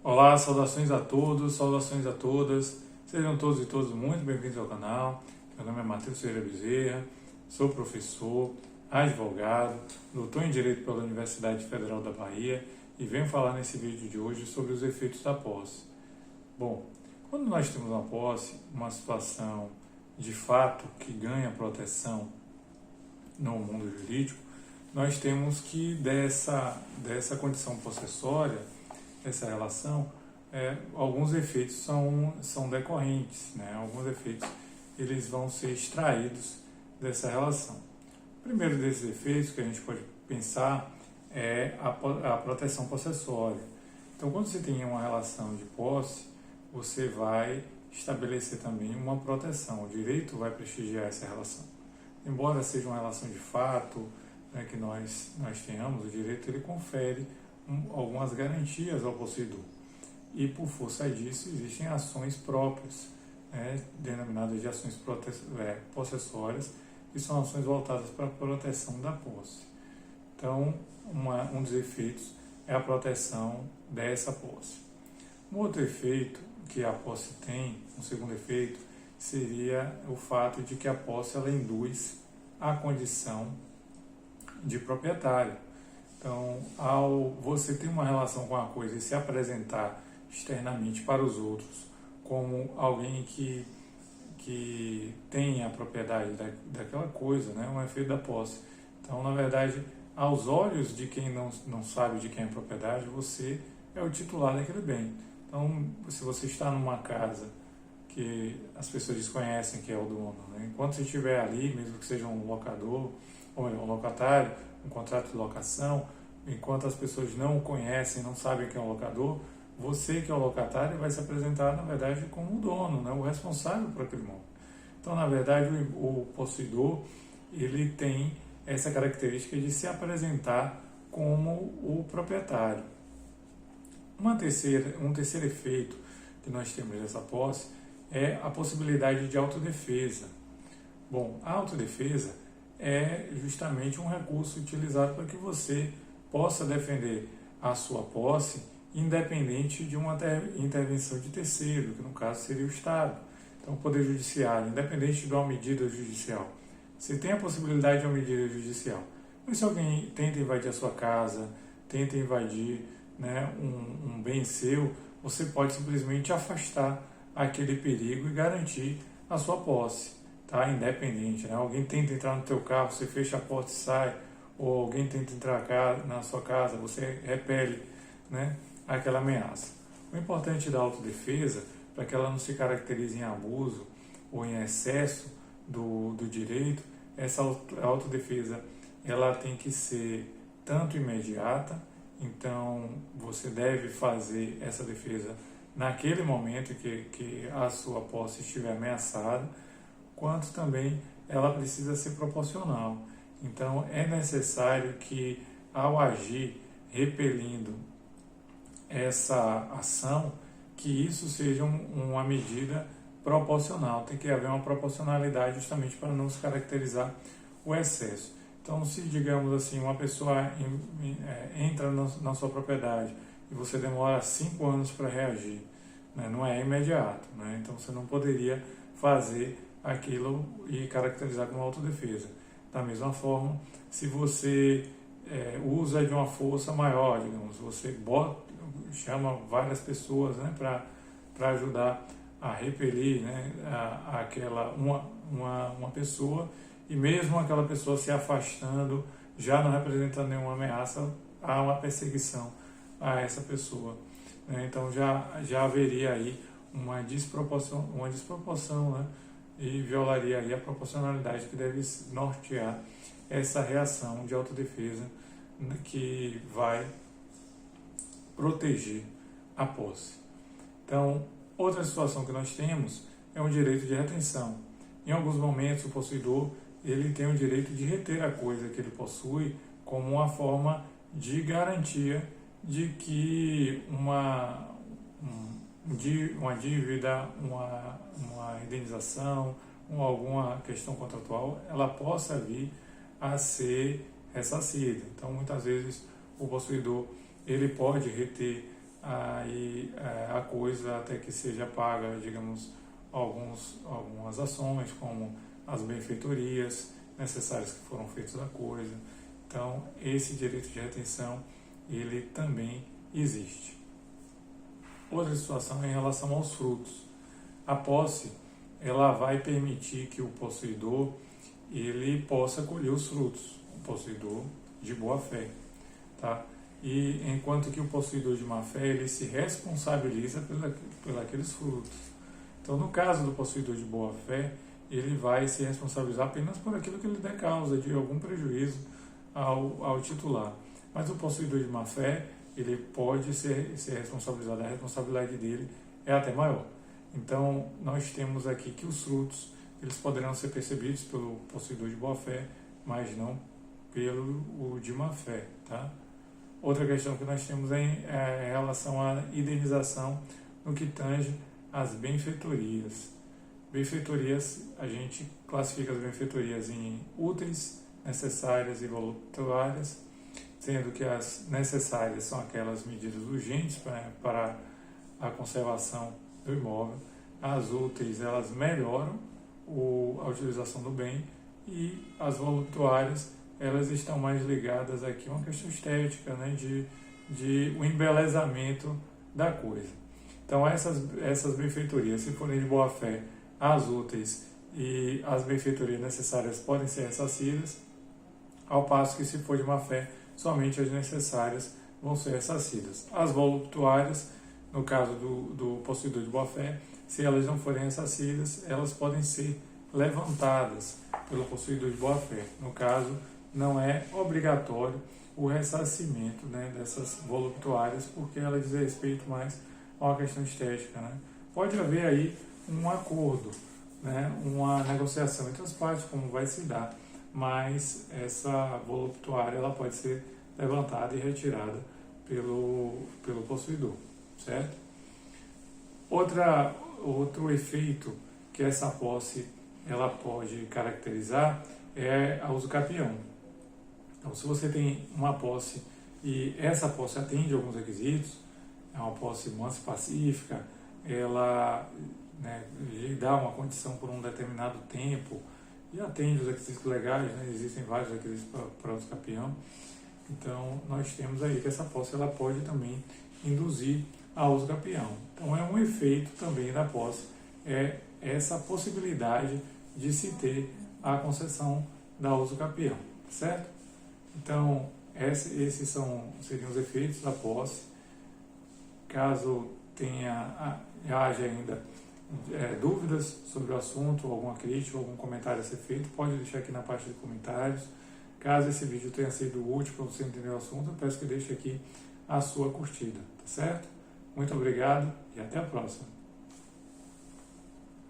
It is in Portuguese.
Olá, saudações a todos, saudações a todas. Sejam todos e todas muito bem-vindos ao canal. Meu nome é Matheus Ferreira Bezerra, sou professor, advogado, doutor em Direito pela Universidade Federal da Bahia e venho falar nesse vídeo de hoje sobre os efeitos da posse. Bom, quando nós temos uma posse, uma situação de fato que ganha proteção no mundo jurídico, nós temos que dessa condição possessória, essa relação, alguns efeitos são decorrentes, né? Alguns efeitos eles vão ser extraídos dessa relação. O primeiro desses efeitos que a gente pode pensar é a proteção possessória. Então, quando você tem uma relação de posse, você vai estabelecer também uma proteção. O direito vai prestigiar essa relação. Embora seja uma relação de fato, né, que nós tenhamos, o direito ele confere algumas garantias ao possuidor. E por força disso existem ações próprias, né, denominadas de ações possessórias, que são ações voltadas para a proteção da posse. Então, um dos efeitos é a proteção dessa posse. Um outro efeito que a posse tem, um segundo efeito, seria o fato de que a posse ela induz a condição de proprietário. Então, ao você ter uma relação com a coisa e se apresentar externamente para os outros como alguém que tem a propriedade daquela coisa, né, um efeito da posse. Então, na verdade, aos olhos de quem não sabe de quem é a propriedade, você é o titular daquele bem. Então, se você está numa casa que as pessoas desconhecem que é o dono, né, enquanto você estiver ali, mesmo que seja um locador ou um locatário, um contrato de locação, enquanto as pessoas não o conhecem, não sabem quem é o locador, você que é o locatário vai se apresentar, na verdade, como o dono, né, o responsável por aquele imóvel. Então, na verdade, o possuidor, ele tem essa característica de se apresentar como o proprietário. Um terceiro efeito que nós temos dessa posse é a possibilidade de autodefesa. Bom, a autodefesa é justamente um recurso utilizado para que você possa defender a sua posse independente de uma intervenção de terceiro, que no caso seria o Estado. Então, o Poder Judiciário, independente de uma medida judicial. Você tem a possibilidade de uma medida judicial. Mas se alguém tenta invadir a sua casa, tenta invadir, né, um bem seu, você pode simplesmente afastar aquele perigo e garantir a sua posse, tá? Independente, né? Alguém tenta entrar no teu carro, você fecha a porta e sai, ou alguém tenta entrar na sua casa, você repele, né, aquela ameaça. O importante da autodefesa, para que ela não se caracterize em abuso ou em excesso do direito, essa autodefesa ela tem que ser tanto imediata, então você deve fazer essa defesa naquele momento que a sua posse estiver ameaçada, quanto também ela precisa ser proporcional. Então é necessário que ao agir repelindo essa ação, que isso seja uma medida proporcional. Tem que haver uma proporcionalidade justamente para não se caracterizar o excesso. Então, se, digamos assim, uma pessoa entra na sua propriedade e você demora 5 anos para reagir, né, não é imediato, né, então você não poderia fazer aquilo e caracterizar como autodefesa. Da mesma forma, se você usa de uma força maior, digamos, você chama várias pessoas, né, para ajudar a repelir, né, uma pessoa, e mesmo aquela pessoa se afastando, já não representando nenhuma ameaça, há uma perseguição a essa pessoa, né? Então já haveria aí uma desproporção, né, e violaria aí a proporcionalidade que deve nortear essa reação de autodefesa, né, que vai proteger a posse. Então, outra situação que nós temos é um direito de retenção. Em alguns momentos, o possuidor ele tem o direito de reter a coisa que ele possui como uma forma de garantia de que uma dívida, uma indenização, alguma questão contratual, ela possa vir a ser ressarcida. Então, muitas vezes, o possuidor ele pode reter a coisa até que seja paga, digamos, algumas ações, como as benfeitorias necessárias que foram feitas à coisa. Então, esse direito de retenção, ele também existe. Outra situação é em relação aos frutos. A posse, ela vai permitir que o possuidor ele possa colher os frutos, o possuidor de boa fé, tá? E enquanto que o possuidor de má fé, ele se responsabiliza por aqueles frutos. Então, no caso do possuidor de boa fé, ele vai se responsabilizar apenas por aquilo que ele der causa de algum prejuízo ao titular. Mas o possuidor de má fé, ele pode ser responsabilizado, a responsabilidade dele é até maior. Então, nós temos aqui que os frutos, eles poderão ser percebidos pelo possuidor de boa fé, mas não pelo de má fé, tá? Outra questão que nós temos é em relação à indenização no que tange às benfeitorias. Benfeitorias, a gente classifica as benfeitorias em úteis, necessárias e voluptuárias, sendo que as necessárias são aquelas medidas urgentes para a conservação do imóvel. As úteis, elas melhoram a utilização do bem, e as voluptuárias, elas estão mais ligadas aqui a uma questão estética, né, de um embelezamento da coisa. Então, essas benfeitorias, se forem de boa fé, as úteis e as benfeitorias necessárias podem ser ressarcidas, ao passo que, se for de má fé, somente as necessárias vão ser ressarcidas. As voluptuárias, no caso do possuidor de boa fé, se elas não forem ressarcidas, elas podem ser levantadas pelo possuidor de boa fé. No caso, não é obrigatório o ressarcimento, né, dessas voluptuárias, porque ela diz respeito mais a uma questão estética, né? Pode haver aí um acordo, né, uma negociação entre as partes, como vai se dar, mas essa voluptuária ela pode ser levantada e retirada pelo possuidor, certo? Outro efeito que essa posse ela pode caracterizar é a usucapião. Então, se você tem uma posse e essa posse atende a alguns requisitos, é uma posse mansa e pacífica, ela, né, lhe dá uma condição por um determinado tempo e atende os requisitos legais, né? Existem vários requisitos para usucapião. Então, nós temos aí que essa posse ela pode também induzir a usucapião. Então, é um efeito também da posse, é essa possibilidade de se ter a concessão da usucapião, certo? Então, esses seriam os efeitos da posse. Caso haja ainda dúvidas sobre o assunto, alguma crítica, algum comentário a ser feito, pode deixar aqui na parte de comentários. Caso esse vídeo tenha sido útil para você entender o assunto, eu peço que deixe aqui a sua curtida, tá certo? Muito obrigado e até a próxima.